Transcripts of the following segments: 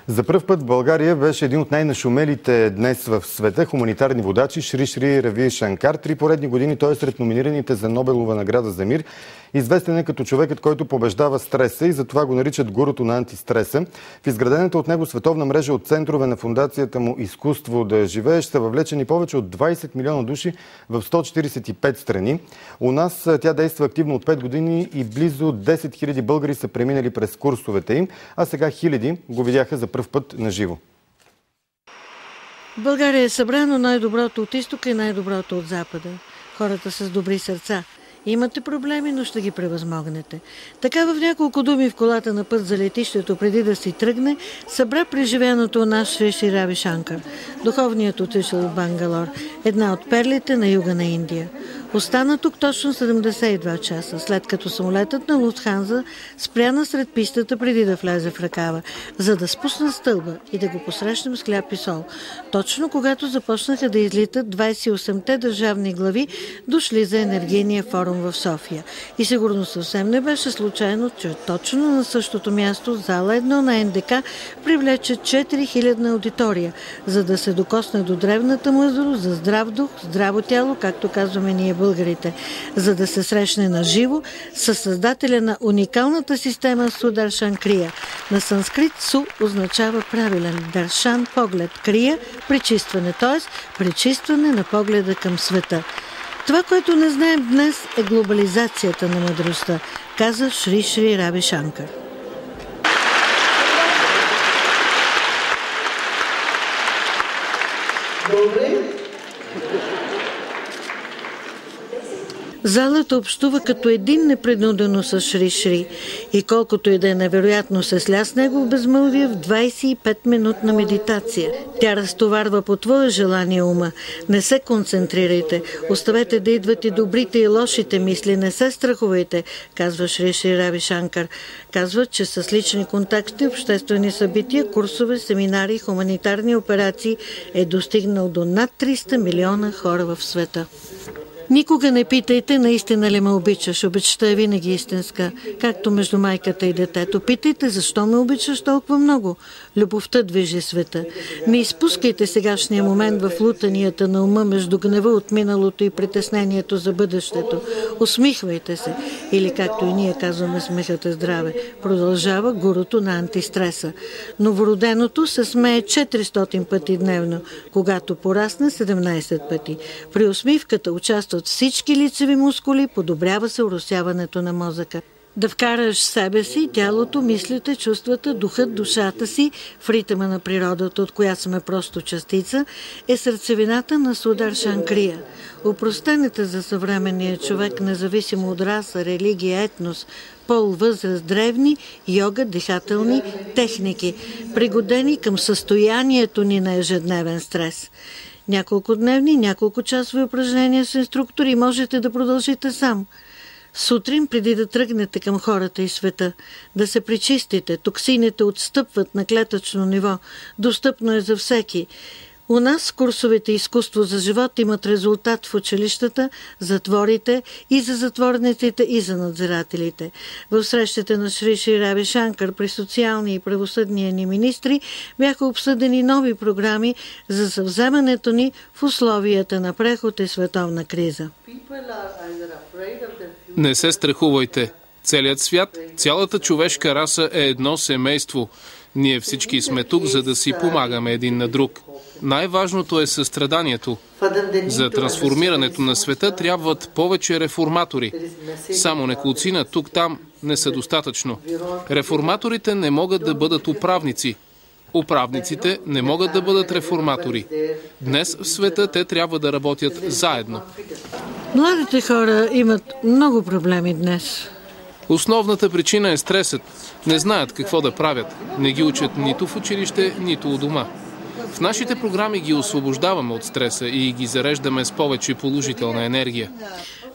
За пръв път в България беше един от най-нашумелите днес в света хуманитарни водачи Шри Рави Шанкар. 3 поредни години той е сред номинираните за Нобелова награда за мир. Известен е като човекът, който побеждава стреса и затова го наричат гурото на антистреса. В изградената от него световна мрежа от центрове на фундацията му "Изкуство да живееш" са въвлечени повече от 20 милиона души в 145 страни. У нас тя действа активно от 5 години и близо 10 000 българи са преминали през курсовете им, а сега хиляди го видяха за пръв път на живо. В България е събрано най-доброто от изтока и най-доброто от запада. Хората с добри сърца. Имате проблеми, но ще ги превъзмогнете. Така в няколко думи в колата на път за летището преди да си тръгне, събра преживяното у нас Шри Рави Шанкар, духовният учител в Бангалор, една от перлите на юга на Индия. Остана тук точно 72 часа, след като самолетът на Луфтханза спря насред пистата преди да влезе в ръкава, за да спусна стълба и да го посрещнем с хляб и сол. Точно когато започнаха да излитат 28-те държавни глави, дошли за енергийния форум в София. И сигурно съвсем не беше случайно, че точно на същото място, зала 1 на НДК, привлече 4000 аудитория, за да се докосне до древната мъдрост за здрав дух, здраво тяло, както казваме ние българите, за да се срещне на живо с създателя на уникалната система Сударшан Крия. На санскрит Су означава правилен, Даршан – поглед, Крия – пречистване, т.е. пречистване на погледа към света. Това, което не знаем днес, е глобализацията на мъдростта, каза Шри Рави Шанкар. Залата общува като един непринудено с Шри и колкото и да е невероятно се сля с него в безмълвие в 25-минутна медитация. Тя разтоварва по твое желание ума. Не се концентрирайте. Оставете да идват и добрите и лошите мисли. Не се страхувайте, казва Шри Рави Шанкар. Казва, че с лични контакти, обществени събития, курсове, семинари, хуманитарни операции е достигнал до над 300 милиона хора в света. Никога не питайте, наистина ли ме обичаш. Обичата е винаги истинска, както между майката и детето. Питайте, защо ме обичаш толкова много. Любовта движи света. Не изпускайте сегашния момент в лутанията на ума между гнева от миналото и притеснението за бъдещето. Усмихвайте се. Или, както и ние казваме, смехът е здраве. Продължава гурото на антистреса. Новороденото се смее 400 пъти дневно, когато порасне 17 пъти. При усмивката участва от всички лицеви мускули, подобрява се оросяването на мозъка. Да вкараш себе си, тялото, мислите, чувствата, духът, душата си в ритъма на природата, от която сме просто частица, е сърцевината на Сударшан Крия. Опростените за съвременния човек, независимо от раса, религия, етнос, пол, възраст, древни, йога, дихателни техники, пригодени към състоянието ни на ежедневен стрес. Няколко дневни, няколко часови упражнения с инструктори можете да продължите сам. Сутрин, преди да тръгнете към хората и света, да се пречистите, токсините отстъпват на клетъчно ниво. Достъпно е за всеки. У нас курсовете "Изкуство за живот" имат резултат в училищата, затворите и за затворниците, и за надзирателите. В срещите на Шри Рави Шанкар при социални и правосъдния ни министри бяха обсъдени нови програми за съвземането ни в условията на преход и световна криза. Не се страхувайте. Целият свят, цялата човешка раса е едно семейство. Ние всички сме тук, за да си помагаме един на друг. Най-важното е състраданието. За трансформирането на света трябват повече реформатори. Само неколцина тук-там не са достатъчно. Реформаторите не могат да бъдат управници. Управниците не могат да бъдат реформатори. Днес в света те трябва да работят заедно. Младите хора имат много проблеми днес. Основната причина е стресът. Не знаят какво да правят. Не ги учат нито в училище, нито у дома. В нашите програми ги освобождаваме от стреса и ги зареждаме с повече положителна енергия.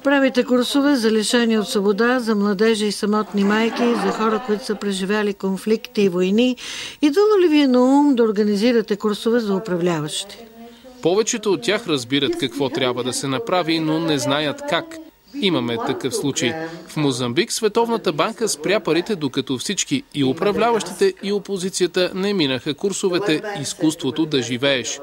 Правите курсове за лишени от свобода, за младежи и самотни майки, за хора, които са преживяли конфликти и войни. Идвало ли ви е на ум да организирате курсове за управляващи? Повечето от тях разбират какво трябва да се направи, но не знаят как. Имаме такъв случай. В Мозамбик Световната банка спря парите, докато всички, и управляващите, и опозицията, не минаха курсовете "Изкуството да живееш".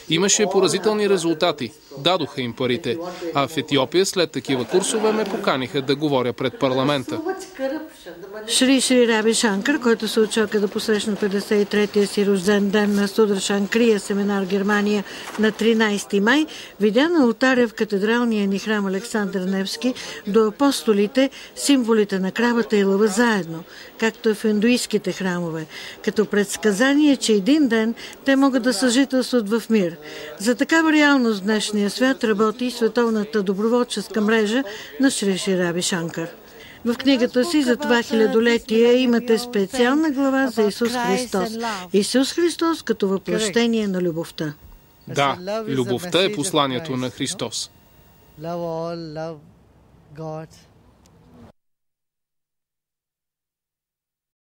Имаше поразителни резултати. Дадоха им парите. А в Етиопия след такива курсове ме поканиха да говоря пред парламента. Шри Шри Рави Шанкар, който се очаква да посрещне 53-я си рожден ден на Судра Шанкрия семинар в Германия на 13 май, видя на алтаря в катедралния ни храм Александър Невски до апостолите символите на кравата и лъва заедно, както е в индуистските храмове, като предсказание, че един ден те могат да съжителстват в мир. За такава реалност в днешния свят работи и Световната доброволческа мрежа на Шри Шри Рави Шанкар. В книгата си за това хилядолетие имате специална глава за Исус Христос. Исус Христос като въплъщение на любовта. Да, любовта е посланието на Христос. Love all, love God.